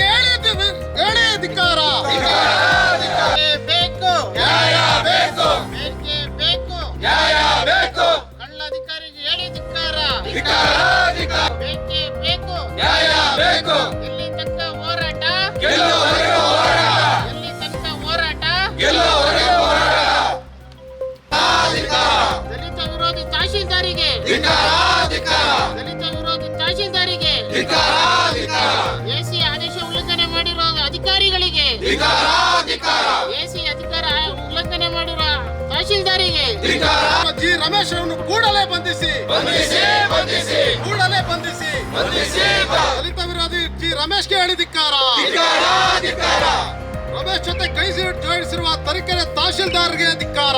ಅಧಿಕಾರಿಗೆ ಹೇಳಿ ಧಿಕ್ಕಾರ. ಬೇಕು ನ್ಯಾಯ ಬೇಕು, ಬೇಕೇ ಬೇಕು, ನ್ಯಾಯ ಬೇಕು, ಕಳ್ಳ ಅಧಿಕಾರಿಗೆ ಹೇಳಿ ಧಿಕ್ಕಾರ. ಬೇಕೇ ಬೇಕು, ನ್ಯಾಯ ಬೇಕು, ಎಲ್ಲಿ ತನಕ ಹೋರಾಟ, ಗೆಲ್ಲುವವರೆಗೂ ಹೋರಾಟ, ಎಲ್ಲಿ ತನಕ ಹೋರಾಟ. ಗೆಲ್ಲುವವರೆಗೂ ಹೋರಾಟ. ದಲಿತ ವಿರೋಧಿ ತಹಶೀಲ್ದಾರಿಗೆ, ದಲಿತ ವಿರೋಧಿ ತಹಶೀಲ್ದಾರಿಗೆ, ಎಸಿ ಆದೇಶ ಉಲ್ಲಂಘನೆ ಮಾಡಿರುವ ಅಧಿಕಾರಿಗಳಿಗೆ, ಎಸಿ ಅಧಿಕಾರ ಉಲ್ಲಂಘನೆ ಮಾಡಿರುವ ತಹಶೀಲ್ದಾರಿಗೆ ಜಿ ರಮೇಶ್ ಅವರನ್ನು ಕೂಡಲೇ ಬಂಧಿಸಿ, ಕೂಡಲೇ ಬಂಧಿಸಿ. ದಲಿತ ವಿರೋಧಿ ಜಿ ರಮೇಶ್ಗೆ ಹೇಳಿ ಧಿಕ್ಕಾರ. ರಮೇಶ್ ಜೊತೆ ಕೈ ಜೋಡಿಸಿರುವ ತರೀಕೆರೆ ತಹಶೀಲ್ದಾರ್ಗೆ ಧಿಕ್ಕಾರ.